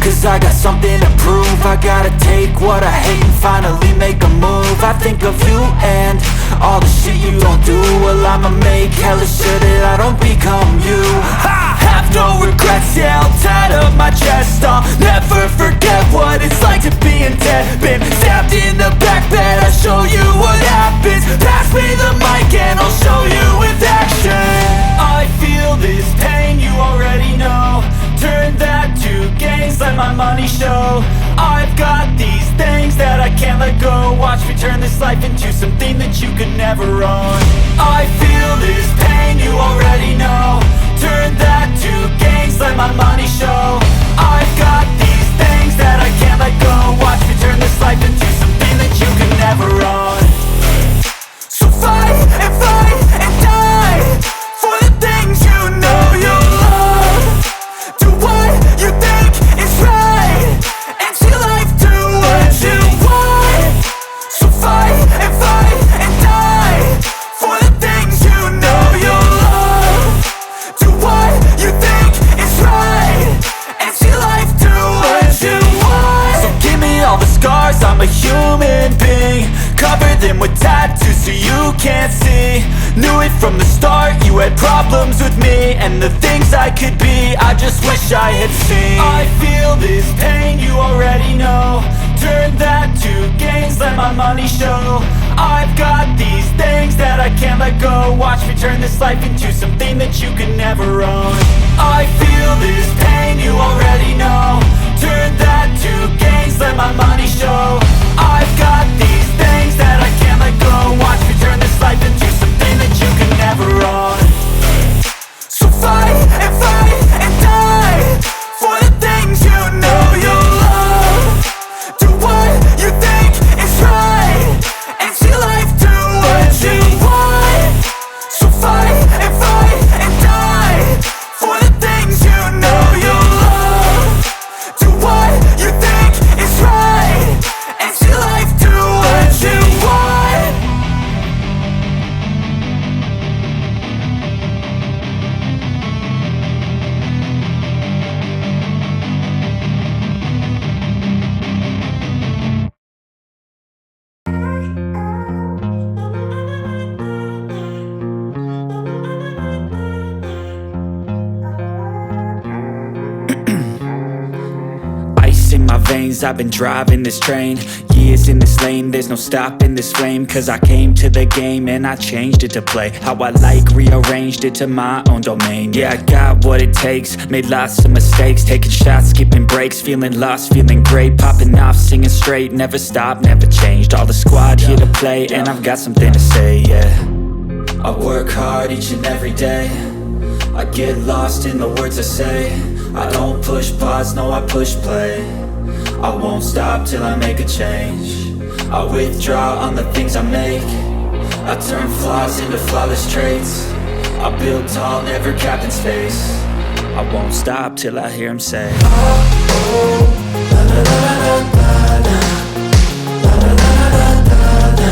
cause I got something to prove. I gotta take what I hate and finally make a move. I think of you and all the shit you don't do. Well, I'ma make hella sure that I don't become you. I have no regrets, yeah, I'll tie up my chest. I'll never forget what it's like to be in debt. Been stabbed in the back bed, I'll show you what happens. Pass me the mic and I'll show you with action. I feel this pain, you already know. Turn that to gains, let my money show. I've got these things that I can't let go. Watch me turn this life into something that you could never own. I feel this pain, you already know. Turn that to gains, let my money show. I've got these things that I can't let go. Watch me turn this life into something that you could never own. So fight and die for the things you know you love. Do what you think is right and see life do what you want. So fight and die for the things you know you love. Do what you think is right and see life do what you want. So give me all the scars, I'm a human being. Cover them with tattoos so you can't see. Knew it from the start, you had problems with me and the things I could be, I just wish I had seen. I feel this pain, you already know. Turn that to gains, let my money show. I've got these things that I can't let go. Watch me turn this life into something that you could never own. I feel this pain, you already know. Turn that to gains, let my money show. I've got these things that I can't let go. Watch me turn this life into something that you can never own. So fight and die for the things you know you love. Do what you think is right and see life do what you want. So fight and die for the things you know you love. Do what you think is right and see life do what you want. Ice in my veins, I've been driving this train. Years in this lane, there's no stopping this flame. Cause I came to the game and I changed it to play how I like, rearranged it to my own domain. Yeah, I got what it takes, made lots of mistakes. Taking shots, skipping breaks, feeling lost, feeling great. Popping off, singing straight, never stopped, never changed. All the squad here to play and I've got something to say, yeah. I work hard each and every day. I get lost in the words I say. I don't push pause, no I push play. I won't stop till I make a change. I withdraw on the things I make. I turn flaws into flawless traits. I build tall, never capped in space. I won't stop till I hear him say, oh, oh, la la la la la la. La la la la la la.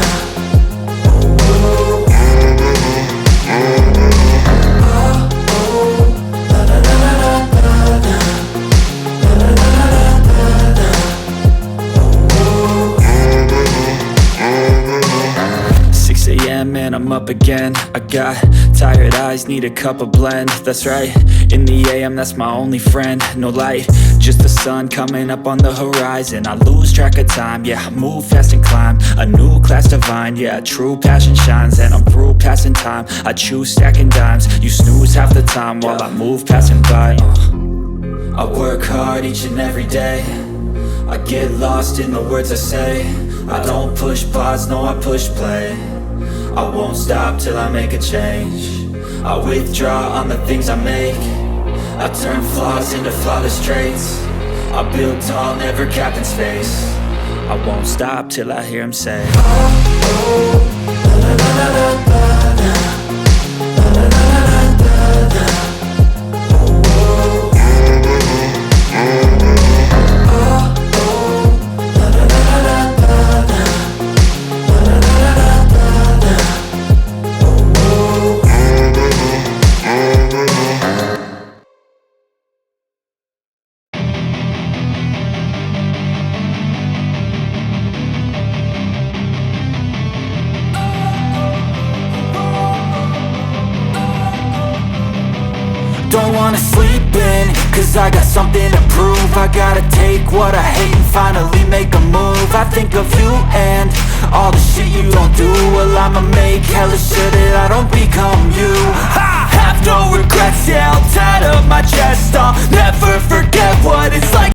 Oh, oh, la la la la la la. La la la la la la. Oh, 6 a.m. and I'm up again. I got tired eyes, need a cup of blend. That's right, in the AM, that's my only friend. No light, just the sun coming up on the horizon. I lose track of time, yeah, I move fast and climb a new class divine, yeah, true passion shines. And I'm through passing time, I choose stacking dimes. You snooze half the time while I move passing by. I work hard each and every day. I get lost in the words I say. I don't push pause, no I push play. I won't stop till I make a change. I withdraw on the things I make. I turn flaws into flawless traits. I build tall, never capped in space. I won't stop till I hear him say, oh, oh, la la la la la la. La la la la la la. Oh, oh, oh, oh, la la la la la la. La la la la la la. Oh, oh. wanna sleep in, cause I got something to prove. I gotta take what I hate and finally make a move. I think of you and all the shit you don't do. Well, I'ma make hella sure that I don't become you. I have no regrets, yeah, I'll tie up my chest. I'll never forget what it's like